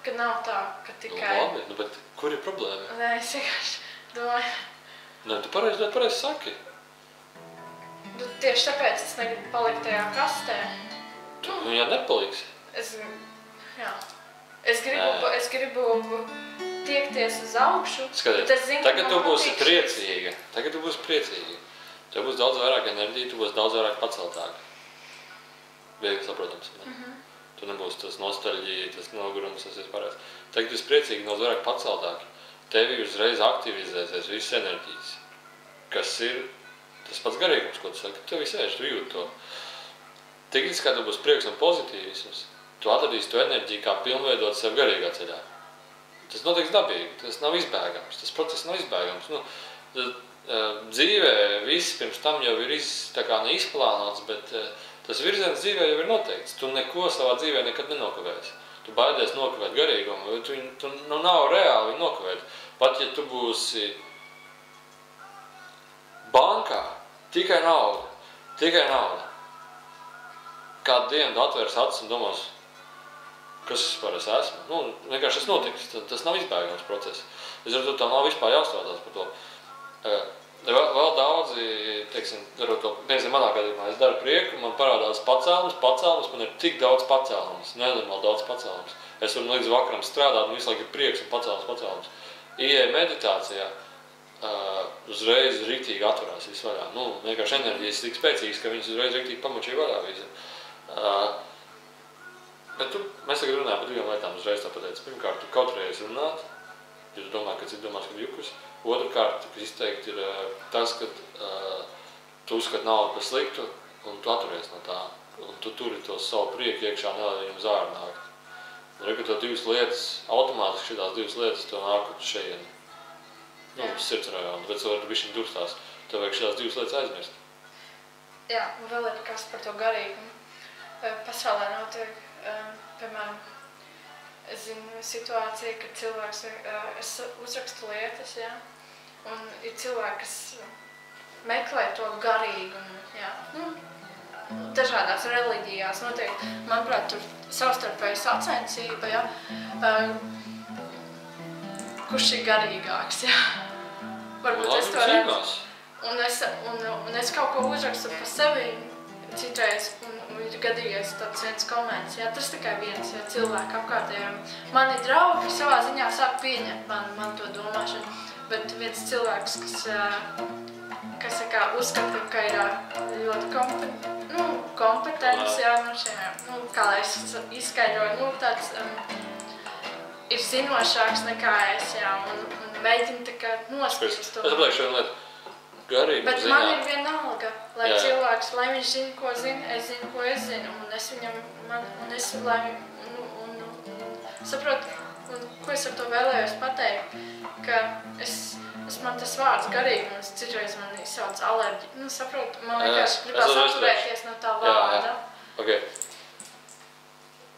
ka nav tā, ka tikai... Nu, labi, bet kur ir problēma? Nē, es vienkārši domāju... Nē, tu pareizi saki. Tieši tāpēc es negribu palikt tajā kastē. Tu viņā nepaliksi. Es gribu tiekties uz augšu. Skaties, tagad tu būsi priecīga. Tev būs daudz vairāk enerģija, tu būsi daudz vairāk paceltāk. Viegli saprotams. Tu nebūs tas nostalģija, tas nogurums, tas vispārējais. Tagad tu esi priecīgi, daudz vairāk paceltāk. Tevi uzreiz aktivizēsies visas enerģijas, kas ir tas pats garīgums, ko tu saki. Tu visu ēž, tu jūti to. Tiklīdz kā tu būs prieks un pozitīvisms, tu atradīsi to enerģiju, kā pilnveidot sev garīgā ceļā. Tas notiks dabīgi, tas nav izbēgams, tas process nav izbēgams. Dzīvē viss pirms tam jau ir neizplānots, bet tas virziens dzīvē jau ir noteikts. Tu neko savā dzīvē nekad nenokavēsi. Tu baidies nokavēt garīgumu, tu nav reāli viņu nokavēt. Pat ja tu būsi bankā, tikai nauda. Kādu dienu tu atvērs acis un domās, kas vispār es esmu? Vienkārši tas notiks, tas nav izbēgams process. Es ar to tā nav vispār jāstrādās par to. Vēl daudzi, teiksim, darot to, piemēram, manā gadījumā, es daru prieku, man parādās pacēlums, man ir tik daudz pacēlums, nenormāli daudz pacēlums. Es varu līdz vakaram strādāt un visu laiku ir prieks un pacēlums. Ieeja meditācijā, uzreiz riktīgi atverās visu vaļā. Vienkārši enerģijas tik spēcīgas, ka viņas uzreiz riktīgi pamučīja vaļā visu. Bet mēs tagad runājam par divām lietām uzreiz tā pateicu. Pirmkārt, tu kautrējies runāt, ja tu domā, ka citi domās, ka jukus. Otrkārt, kas izteikti ir tas, ka tu uzskati naudu par sliktu un tu atturies no tā. Un tu turi to savu prieku iekšā, nelai viņam zāri nākt. Un ka to divas lietas, automātiski šitās divas lietas, to nāk uz šejieni. Sirds rajonu, bet tu vari bišķiņ durstās. Tev vajag šitās divas lietas aizmirst. Jā, un vēl ir kas par to garīgumu. Pasaulē notiek, piemēram, es zinu situāciju, kad cilvēks, es uzrakstu lietas, jā, un ir cilvēki, kas meklē to garīgumu, jā, dažādās reliģijās notiek, manuprāt, tur savstarpēja sacensība, jā, kurš ir garīgāks, jā, varbūt es to redzu, un es kaut ko uzrakstu pa sevi, citreiz, un ir gadījies tāds viens koments, jā, tas tikai viens cilvēku apkārtējiem. Mani draugi savā ziņā sāk pieņemt man to domāšanu, bet viens cilvēks, kas uzskata, ka ir ļoti kompetents, jā, kā lai es izskaidroju, tāds ir zinošāks nekā es, jā, un mēģina tā kā nospīst to. Es pateikšu vienu lietu. Garīguma ziņā. Bet man ir vienalga, lai cilvēks, lai viņš zina, ko zina, es zinu, ko es zinu, un es viņam, saprotu, ko es ar to vēlējos pateikt, ka man tas vārds garīgums, citreiz man izsauc alerģi, saprotu, man vienkārši gribās atturēties no tā vārda. Okay.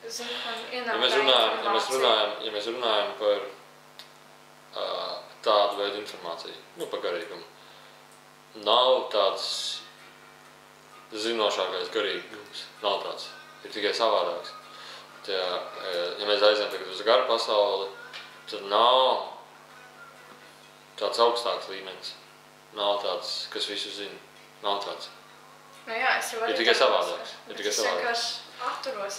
Zinu, man ienāk ja mēs runājam par tādu veidu informāciju, par garīgumu, nav tāds zinošākais garīgums, nav tāds, ir tikai savādāks. Ja mēs aizējam tagad uz garu pasauli, tad nav tāds augstāks līmenis, nav tāds, kas visu zina, nav tāds. Jā, es jau ir tikai savādāks. Es vienkārši atturos,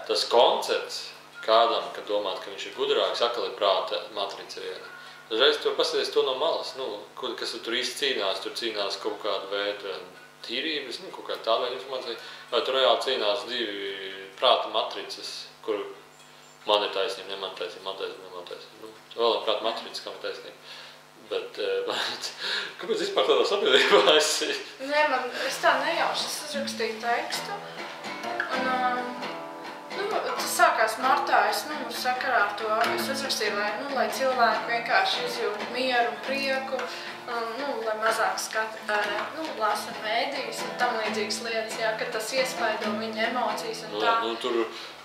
tas koncepts kādam, kad domāt, ka viņš ir gudrāks, atkal ir prāta matrica viena. Dažreiz tu paskaties to no malas, kas tur īsti cīnās, tur cīnās kaut kāda veida tīrības, kaut kāda tāda veida informācija, vai tur reāli cīnās divi prāta matricas, kur man ir taisnība, ne man taisnība, man taisnība. Vēl ir prāta matrica, kam ir taisnība. Bet, kāpēc vispār tādā sabiedrībā esi? Nē, es tā nejauši, es uzrakstīju tekstu, un tas sākās martā, es sakarā ar to, es uzrakstīju, lai cilvēki vienkārši izjūt mieru un prieku, lai mazāk lasa mēdījus un tam līdzīgas lietas, jā, ka tas iespaido viņa emocijas un tā.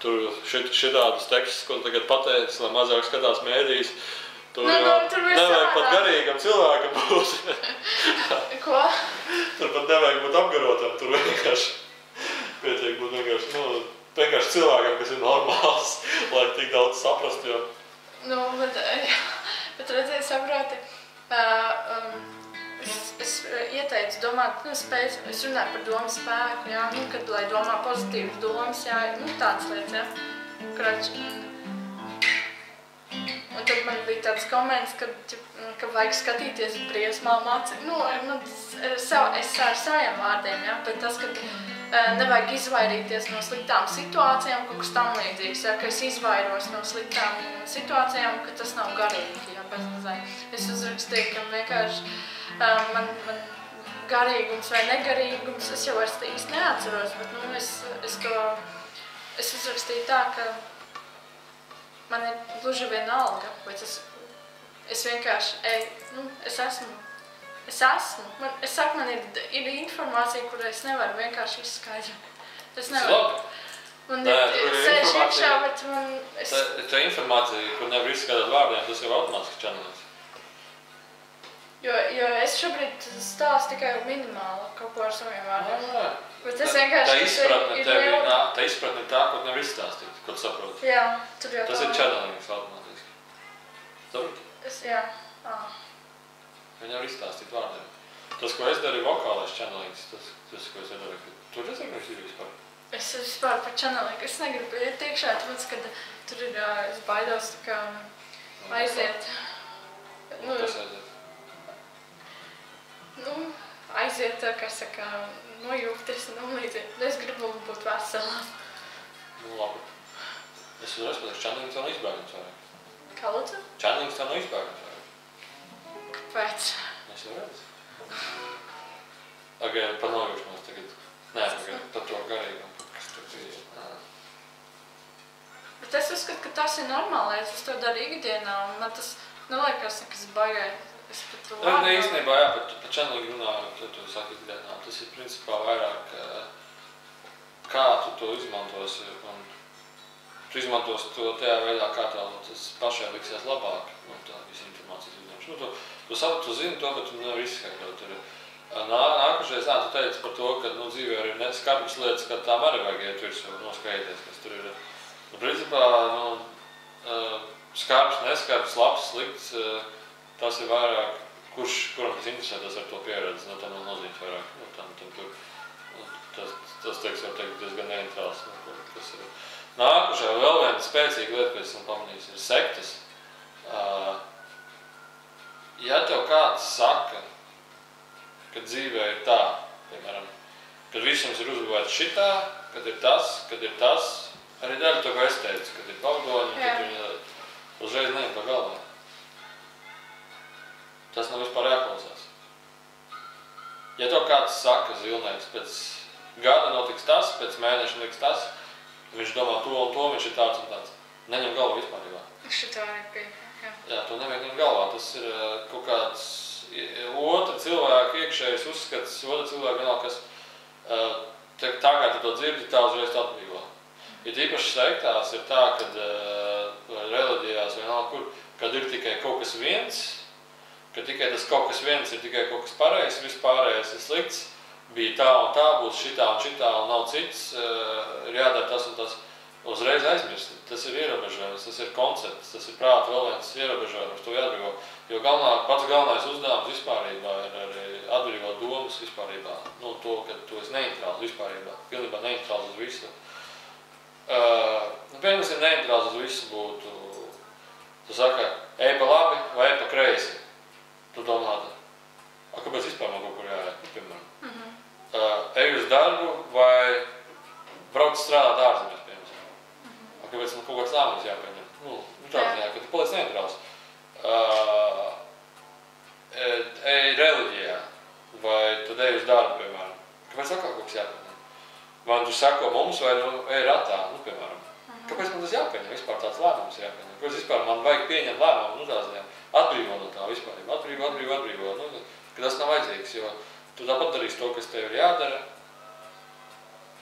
Tur šitādas tekstus, ko tagad pateicis, lai mazāk skatās mēdījus, tur nevajag pat garīgam cilvēkam būt. Ko? Tur pat nevajag būt apgarotam, tur vienkārši pietiek būt vienkārši cilvēkam, kas ir normāls, lai tik daudz saprast, jo... Nu, bet redzēju, saproti, es ieteicu domāt, es runāju par domu spēku, jā, kad, lai domā pozitīvas domas, jā, tādas lietas, jā, kroči. Un tad man bija tāds komments, ka vajag skatīties briesmām aci. Es ar saviem vārdiem, jā, bet tas, ka nevajag izvairīties no sliktām situācijām, kaut kas tam līdzīgs, jā, ka es izvairos no sliktām situācijām, ka tas nav garīgi, jā, bezmazai. Es uzrakstīju, ka vienkārši man garīgums vai negarīgums, es jau vairs īsti neatceros, bet es uzrakstīju tā, ka man ir gluži vienalga, bet es vienkārši es esmu. Es saku, man ir informācija, kuru es nevaru vienkārši izskaidrot. Es nevaru. Man ir sēž iekšā, bet man... Tā informācija, kur nevar izskaidrot vārdiem, tas jau automātiski čanelēs. Jo es šobrīd stāstu tikai minimāli kaut ko ar saviem vārdiem. Bet es vienkārši... Tā izpratne ir tā, ko nevar izstāstīt, ko tu saproti. Jā, tur jau tas ir čanelings automātiski. Saproti? Jā. Viņi nevar izstāstīt vārdiem. Tas, ko es daru, ir vokālais čanelings. Tas, ko es daru, tur redzēju, ko es ir vispār? Es vispār par čanelingu. Es negribu iet iekšā, tāpēc, kad tur ir, es baidos tā kā aiziet. Kas aiziet? Aiziet, kā saka, nojūgties un līdzīgi. Es gribu būt veselā. Labi. Es uzreiz pateicu, čanelings vēl nav izbēgams vairāk. Kā lūdzu? Čanelings vēl nav izbēgams vairāk. Kāpēc? Es jau redzu. Again, par nojūgšanos tagad. Nē, par to garīgumu. Kas tur bija? Bet es uzskatu, ka tas ir normālais. Es to daru ikdienā un man tas neliekas nekas baigais. Īstenībā, jā, par čanelingu runājot, tad tu saki ikdienā. Tas ir principā vairāk, kā tu to izmantosi. Un tu izmantosi to tajā veidā, kā tas pašai liksies labāk. Tā visa informācijas uzņemšana. Tu zini to, bet tu nevar izskaidrot. Nākušais, tu teici par to, ka dzīvē ir skarbas lietas, ka tām arī vajag iet virsū, noskaidrties, kas tur ir. Principā, skarbs, neskarbs, labs, slikts, tas ir vairāk, kuram tas interesē, tas ar to pieredzi, tam nav nozīmes vairāk. Tas teiks, var teikt, diezgan neitrāls. Nākušā vēl viena spēcīga lieta, ko esam pamanījis, ir sektas. Ja tev kāds saka, ka dzīvē ir tā, piemēram, kad visums ir uzbūvēts šitā, kad ir tas, arī daļa to, ko es teicu, kad ir pavdoņi, kad viņi uzreiz neņem pa galvā. Tas nav vispār jāklausās. Ja tev kāds saka, Zilnēks, pēc gada notiks tas, pēc mēneša notiks tas, viņš domā to un to, viņš ir tāds un tāds. Neņem galvā vispārībā. Šitā arī bija, jā. Jā, to nevajag ņem galvā. Tas ir kaut kāds otra cilvēka iekšējais uzskats, otra cilvēka vienalga, kas tā kā tu to dzirdi, tā uzreiz tu atbrīvo. Ja īpaši sektās ir tā, kad reliģijās vienalga, kad ir tikai kaut kas viens, ka tikai tas kaut kas viens ir tikai kaut kas pareizs, vispārējais ir slikts, bija tā un tā, būs šitā un nav cits, ir jādara tas un tas. Uzreiz aizmirst. Tas ir ierobežojums, tas ir koncepts, tas ir prāta vēl viens ierobežojums, to jāatbrīvo. Jo pats galvenais uzdevums vispārībā ir arī atbrīvot domas vispārībā. To, ka tu esi neitrāls vispārībā, pilnībā neitrāls uz visu. Pirms ir neitrāls uz visu būtu, tu saka, ej pa labi vai ej pa kreisi. Tu domā, kāpēc vispār man kaut kur jāiet, piemēram. Ej uz darbu vai brauc strādāt ārzemēs, piemēram. Kāpēc man kaut kāds lēmums jāpieņem. Tādā, ka tu paliec neitrāls. Ej reliģijā vai tad ej uz darbu, piemēram. Kāpēc atkal kaut kas jāpieņem? Vai tu sako mums vai ej ratā, piemēram. Kāpēc man tas jāpieņem? Vispār tāds lēmums jāpieņem. Kāpēc vispār man vajag pieņemt lēmumu? Atbrīvo no tā vispārība. Atbrīvo. Ka tas nav vajadzīgs, jo tu tāpat darīsi to, kas tev ir jādara.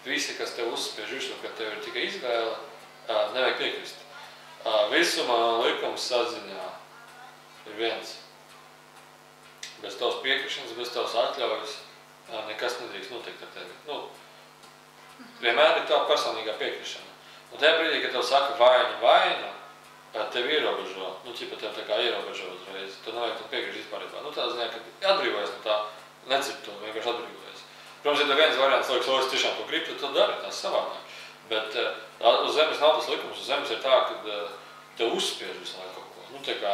Visi, kas tev uzspiež virsū, ka tev ir tikai izvēle, nevajag piekrist. Visuma likums saziņā ir viens. Bez tavas piekrišanas, bez tavas atļaujas, nekas nedrīkst notikt ar tevi. Vienmēr ir tava personīgā piekrišana. Un tajā brīdī, kad tev saka vainu, tevi ierobežo, ķipa tev tā kā ierobežo uzreiz, tu nevajag tam piegriež vispārībā. Tā ziņā, ka atbrīvojas no tā, necip to, vienkārši atbrīvojas. Protams, ja tev viens variants liekas, es tiešām to gribu, tad dari, tās savādāk. Bet uz zemes nav tas likums, uz zemes ir tā, ka tev uzspiež visu laiku kaut ko. Tā kā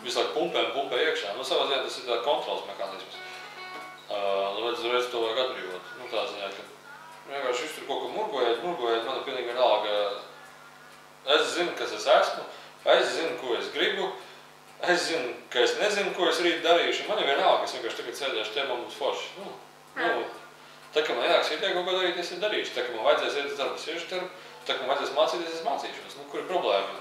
visu laiku pumpē iekšā. Savā ziņā tas ir tā kontrols mehānisms. Redz, to vajag atbrīvot. Tā ziņā, ka vienkārši viss tur kaut ko murgojot, man ir pilnīgi vienalga. Es zinu, kas es esmu, es zinu, ko es gribu, es zinu, ka es nezinu, ko es rīt darīšu. Man ir vienalga, es vienkārši tagad sēdēšu te, man būs forši. Tā, ka man ienāks ideja kaut ko darīt, es ir darīšu. Tā, ka man vajadzēs iet uz darbu, es iešu darbu. Tā, ka man vajadzēs mācīties, es mācīšos. Kur ir problēma?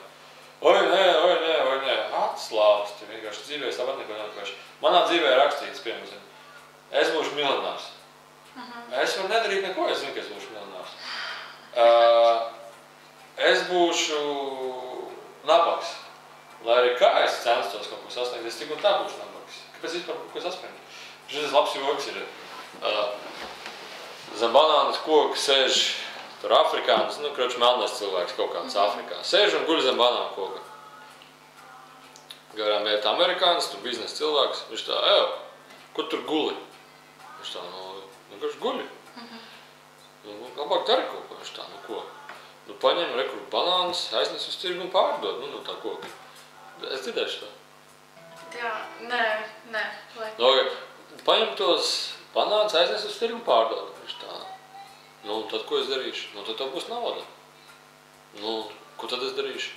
Oi, nē, atslāpsti. Vienkārši dzīvē es tāpat neko neatkošu. Manā dzīvē ir rakstīts, piemēram, es būšu miljonārs. Es varu nedarīt neko, es zinu, ka es būšu miljonārs. Es būšu nabaks. Lai arī kā es censtos kaut ko sasniegt, es tik un tā būšu nabaks. Kāpēc vispār kaut ko sasniegt? Šis labs joks ir. Zem banānas koka sēž tur afrikāns, melnais cilvēks kaut kāds Afrikā. Sēž un guļ zem banāna koka. Garām iet amerikāns, tur biznesa cilvēks. Viņš tā, kur tur guli? Viņš tā, vienkārši guļi. Labāk dari kaut ko. Viņš tā, ko? Paņem rekur banānas, aiznes uz tirgu un pārdod, no tā koka. Es dzirdēšu to. Jā, nē. Paņem tos banānas, aiznes uz tirgu un pārdod. Viņš tā. Tad ko es darīšu? Tad tev būs nauda. Ko tad es darīšu?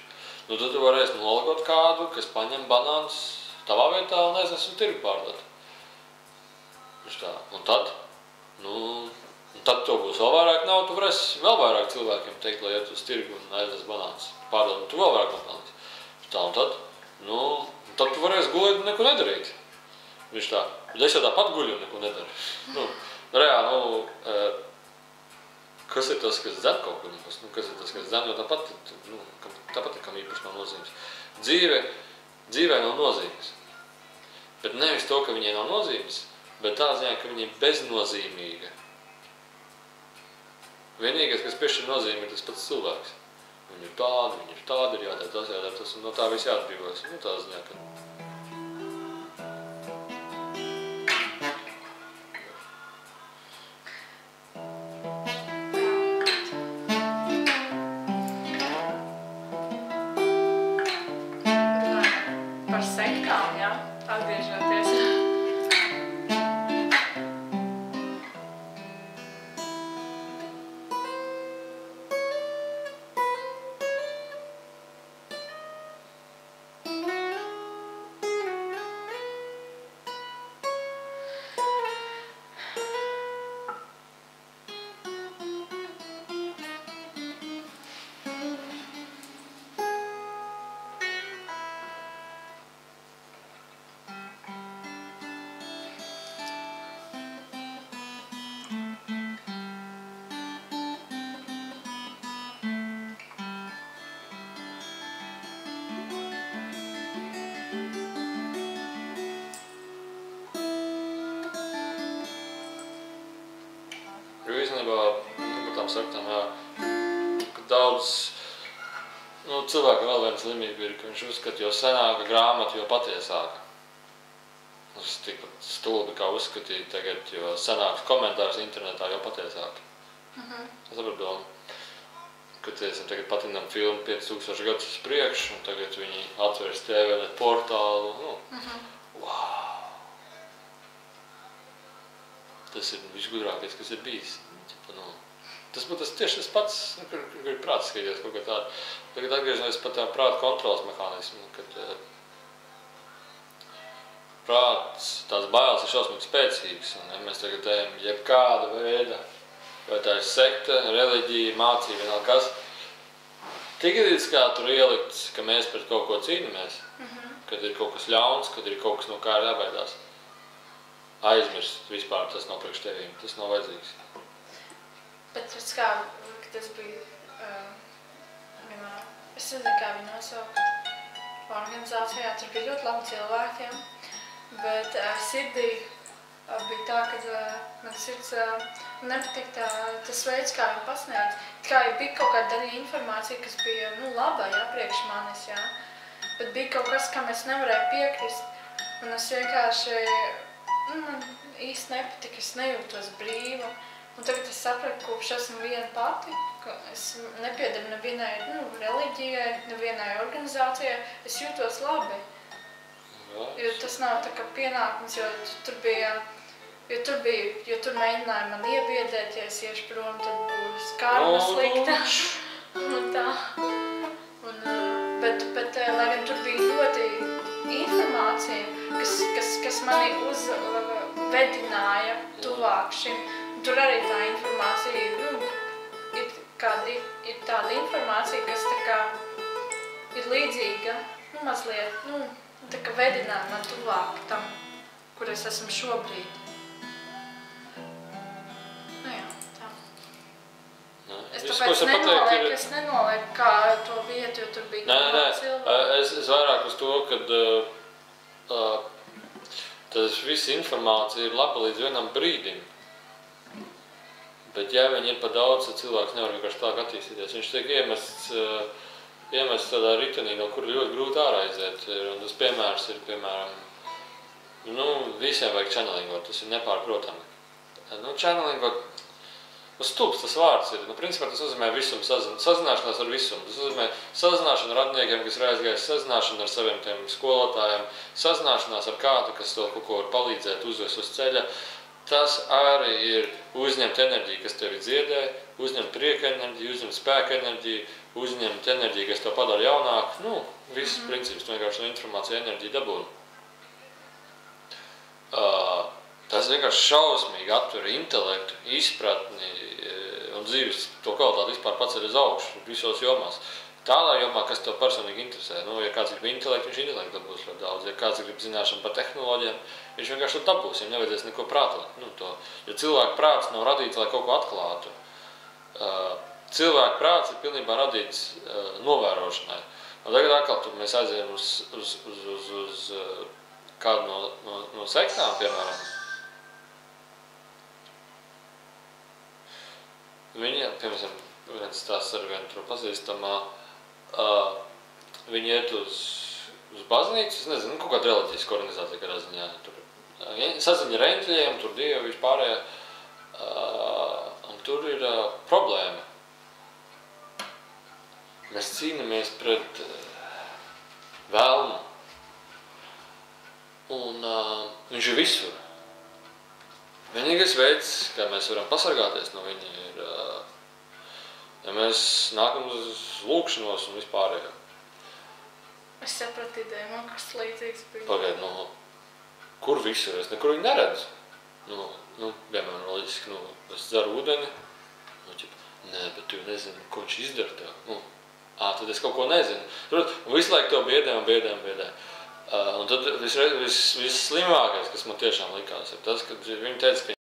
Tad tu varēsi nolgot kādu, kas paņem banānas tavā vietā un aiznes uz tirgu pārdod. Viņš tā. Un tad? Tad tev būs vēl vairāk naudu, tu varēsi vēl vairāk cilvēkiem teikt, lai iet uz tirgu un aiznes banānas pārdod, un tu vēl vairāk nopelnīsi. Tā un tad? Tad tu varēsi gulēt un neko nedarīt. Viņš tā, bet es jau tāpat guļu un neko nedaru. Reāli, kas ir tas, kas dzen kaut ko nebūs? Kas ir tas, kas dzen, jo tāpat ir kam īpaši nav nozīmes. Dzīvē nav nozīmes. Bet nevis to, ka viņai nav nozīmes, bet tā ziņā, ka viņa ir beznozīmīga. Vienīgais, kas piešķir nozīmi, ir tas pats cilvēks. Viņi ir tādi, ir jādara tas, un no tā viss jāatbrīvojas. Tā ziņā, ka... Par sektām, jā, atgriežoties. Jo īstenībā, par tām saktām, ka daudz cilvēku vēl viena slimība ir, ka viņš uzskata, jo senāka grāmata, jo patiesāka. Tas tikpat stulbi kā uzskatīt tagad, jo senāks komentārs internetā, jo patiesāki. Es saprotu domu, ka tagad patinām filmu 5000 gadus uz priekšu, un tagad viņi atveras TVNet portālu. Wow! Tas ir visgudrākais, kas ir bijis. Tas būtu tieši tas pats, kur ir prāts skaties kaut kā tādu. Tagad atgriežamies par tā prāta kontrolas mehānismu, kad prāts, tās bailes ir šausmīgi spēcīgas, un ja mēs tagad ejam jebkāda veida, vai tā ir sekta, reliģija, mācība, vienalga kas, tiklīdz kā tur ielikts, ka mēs pret kaut ko cīnamies, kad ir kaut kas ļauns, kad ir kaut kas, no kā ir jābaidās. Aizmirst vispār, tas nav priekš tevīm, tas nav vajadzīgs. Bet kā, tas bija, es nezinu, kā viņi nosaukt organizācijā, tur bija ļoti labi cilvēkiem, bet sirdī bija tā, ka man sirds nepatīk tas veids, kā viņi pasniedz. Kā bija kaut kāda informācija, kas bija laba, priekš manis, bet bija kaut kas, kam es nevarēju piekrist. Un es vienkārši, man īsti nepatika, es nejūtos brīva. Un tagad es sapratu, kopš esmu viena pati, ka es nepiedaru nevienai reliģijai, nevienai organizācijai, es jūtos labi. Jo tas nav tā kā pienākums, jo tur mēģināja man iebiedēt, ja es iešu prom, tad būs karma slikta. Un tā. Bet lai gan tur bija ļoti informācija, kas mani uzvedināja tuvāk šim. Tur arī tā informācija ir tāda informācija, kas tā kā ir līdzīga, mazliet, tā kā vedināja man tuvāk tam, kur es esmu šobrīd. Jā, tā. Es tāpēc nenolieku kā to vietu, jo tur bija cilvēki. Es vairāk uz to, kad tas viss informācija ir laba līdz vienam brīdim. Bet ja viņi ir par daudz, tad cilvēks nevar vienkārši tālāk attīstīties. Viņš tiek iemests tādā ritenī, no kur ļoti grūti ārā aiziet. Un tas piemērs ir, piemēram, visiem vajag channelingot, tas ir nepārprotami. Channelingot, stulbs tas vārds ir. Principā tas nozīmē visumu, sazināšanās ar visumu. Tas nozīmē sazināšanu ar radniekiem, kas ir aizgājis, sazināšanu ar saviem tiem skolotājiem, sazināšanās ar kādu, kas to kaut ko var palīdzēt, uzvest uz ceļa. Tas arī ir uzņemt enerģiju, kas tevi dziedē, uzņemt prieka enerģiju, uzņemt spēka enerģiju, uzņemt enerģiju, kas tev padara jaunāk. Viss princips, tu vienkārši no informācija enerģiju dabūni. Tas vienkārši šausmīgi atver intelektu, izpratni un dzīves to kvalitāti vispār paceļ uz augšu visos jomās. Tādā jomā, kas tev personīgi interesē. Ja kāds grib intelektu, viņš intelektu dabūs ļoti daudz. Ja kāds grib zināšanu par tehnoloģijām, viņš vienkārši to dabūs, viņam nevajadzēs neko prātot. Jo cilvēka prāts nav radīts, lai kaut ko atklātu. Cilvēka prāts ir pilnībā radīts novērošanai. Un tagad atkal mēs aizējam uz kādu no sektām, piemēram. Viņi, piemēram, viens tās ar vienu tur pazīstamā, viņi iet uz baznīcu, es nezinu, kaut kāda reliģiska organizācija, kādā ziņā. Tur saziņa ar eņģeļiem, tur dievi vispārējā, un tur ir problēma. Mēs cīnamies pret vēlmu, un viņš ir visur. Vienīgais veids, kā mēs varam pasargāties no viņa, ir ja mēs nākam uz lūkšanos un vispārējo. Es sapratu ideju, man kas līdzīgs bija. Pagaid, kur visur? Es nekur viņu neredzu. Piemēram, loģiski, es dzeru ūdeni. Nē, bet tu nezini, ko viņš izdara tev. Tad es kaut ko nezinu. Un visu laiku to biedē. Un tad visslimākais, kas man tiešām likās, ir tas, ka viņi teica, ka